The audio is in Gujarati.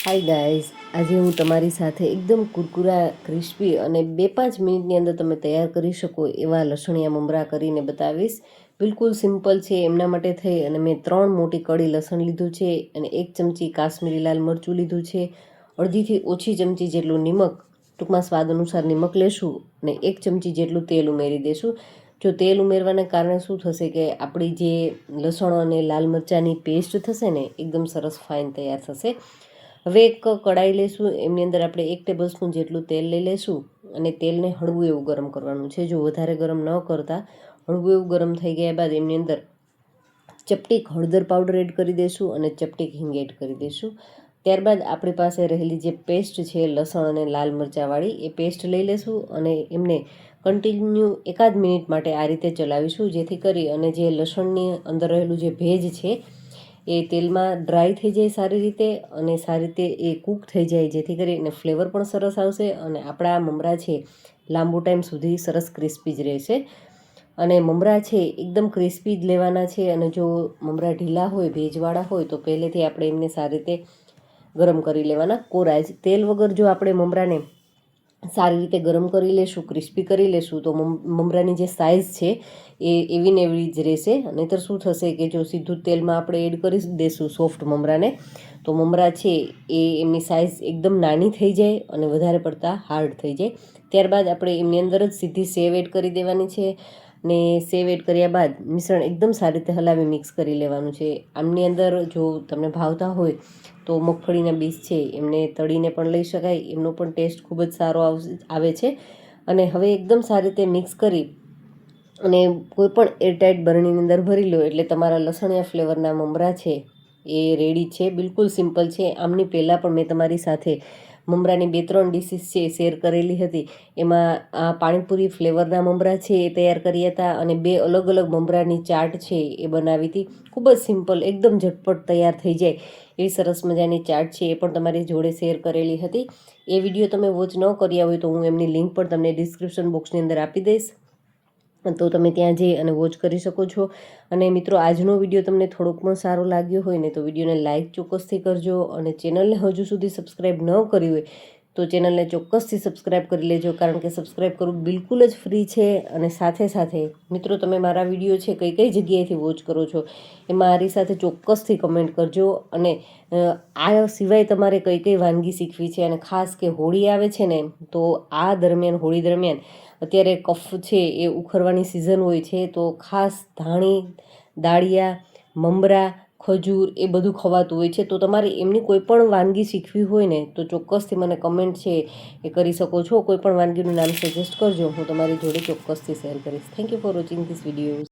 હાય ગાઈઝ, આજે હું તમારી સાથે એકદમ કુરકુરા ક્રિસ્પી અને 2-5 મિનિટની અંદર તમે તૈયાર કરી શકો એવા લસણિયા મમરા કરીને બતાવીશ. બિલકુલ સિમ્પલ છે. એમના માટે થઈ અને મેં 3 મોટી કળી લસણ લીધું છે અને 1 ચમચી કાશ્મીરી લાલ મરચું લીધું છે. અડધીથી ઓછી ચમચી જેટલું નિમક, ટૂંકમાં સ્વાદ અનુસાર નિમક લેશું અને 1 ચમચી જેટલું તેલ ઉમેરી દેશું. જો તેલ ઉમેરવાને કારણે શું થશે કે આપણી જે લસણ અને લાલ મરચાંની પેસ્ટ થશે ને એકદમ સરસ ફાઇન તૈયાર થશે. હવે એક કઢાઈ લેશું, એમની અંદર આપણે 1 ટેબલસ્પૂન જેટલું તેલ લઈ લેશું અને તેલને હળવું એવું ગરમ કરવાનું છે. જો વધારે ગરમ ન કરતા હળવું એવું ગરમ થઈ ગયા બાદ એમની અંદર ચપટીક હળદર પાવડર એડ કરી દઈશું અને ચપટીક હિંગ એડ કરી દઈશું. ત્યારબાદ આપણી પાસે રહેલી જે પેસ્ટ છે લસણ અને લાલ મરચાંવાળી, એ પેસ્ટ લઈ લેશું અને એમને કન્ટિન્યુ 1 મિનિટ માટે આ રીતે ચલાવીશું, જેથી કરી અને જે લસણની અંદર રહેલું જે ભેજ છે એ તેલમાં ડ્રાય થઈ જાય સારી રીતે અને સારી રીતે એ કૂક થઈ જાય, જેથી કરીને ફ્લેવર પણ સરસ આવશે અને આપણા મમરા છે લાંબુ ટાઈમ સુધી સરસ ક્રિસ્પી જ રહેશે. અને મમરા છે એકદમ ક્રિસ્પી જ લેવાના છે અને જો મમરા ઢીલા હોય, ભેજવાળા હોય તો પહેલેથી આપણે એમને સારી રીતે ગરમ કરી લેવાના. કોરા જ તેલ વગર જો આપણે મમરાને સારી રીતે ગરમ કરી લેશું, ક્રિસ્પી કરી લેશું તો મમરાની જે સાઇઝ છે એ એવી ને એવી જ રહેશે. નહીંતર શું થશે કે જો સીધું તેલમાં આપણે એડ કરી દેશું સોફ્ટ મમરાને તો મમરા છે એ એમની સાઇઝ એકદમ નાની થઈ જાય અને વધારે પડતા હાર્ડ થઈ જાય. ત્યારબાદ આપણે એમની અંદર જ સીધી સેવ એડ કરી દેવાની છે ને સેવ એડ કર્યા બાદ મિશ્રણ એકદમ સારી રીતે હલાવી મિક્સ કરી લેવાનું છે. આમની અંદર જો તમને ભાવતા હોય તો મગફળીના બીજ છે એમને તળીને પણ લઈ શકાય, એમનો પણ ટેસ્ટ ખૂબ જ સારો આવે છે. અને હવે એકદમ સારી રીતે મિક્સ કરી અને કોઈ પણ એરટાઇટ બરણીની અંદર ભરી લો એટલે તમારા લસણિયા ફ્લેવરના મમરા છે એ રેડી છે. બિલકુલ સિમ્પલ છે. આમની પહેલાં પણ મેં તમારી સાથે મમરાની 2-3 ડિશિસ છે શેર કરેલી હતી. એમાં આ પાણીપુરી ફ્લેવરના મમરા છે એ તૈયાર કર્યા હતા અને 2 અલગ અલગ મમરાની ચાટ છે એ બનાવી હતી. ખૂબ જ સિમ્પલ, એકદમ ઝટપટ તૈયાર થઈ જાય એવી સરસ મજાની ચાટ છે, એ પણ તમારી જોડે શેર કરેલી હતી. એ વિડીયો તમે વોચ ન કર્યા હોય તો હું એમની લિંક પણ તમને ડિસ્ક્રિપ્શન બોક્સની અંદર આપી દઈશ, તો તમે ત્યાં જઈ અને વોચ કરી શકો છો. અને મિત્રો, આજનો વિડીયો તમને થોડોક પણ સારો લાગ્યો હોય ને તો વિડીયોને લાઇક ચોક્કસથી કરજો અને ચેનલને હજુ સુધી સબસ્ક્રાઈબ ન કરી હોય તો ચેનલને ચોક્કસથી સબસ્ક્રાઈબ કરી લેજો, કારણ કે સબસ્ક્રાઈબ કરવું બિલકુલ જ ફ્રી છે. અને સાથે સાથે મિત્રો, તમે મારા વિડીયો છે કઈ કઈ જગ્યાએથી વોચ કરો છો એ મારી સાથે ચોક્કસથી કમેન્ટ કરજો. અને આ સિવાય તમારે કઈ કઈ વાનગી શીખવી છે અને ખાસ કે હોળી આવે છે ને તો આ દરમિયાન, હોળી દરમિયાન અત્યારે કફ છે એ ઉખરવાની સિઝન હોય છે, તો ખાસ ધાણી, દાળિયા, મમરા, ખજૂર એ બધું ખવાતું હોય છે. તો તમારે એમની કોઈ પણ વાનગી શીખવી હોય ને તો ચોક્કસથી મને કમેન્ટ છે એ કરી શકો છો. કોઈ પણ વાનગીનું નામ સજેસ્ટ કરજો, હું તમારી જોડે ચોક્કસથી શેર કરીશ. Thank you for watching this video.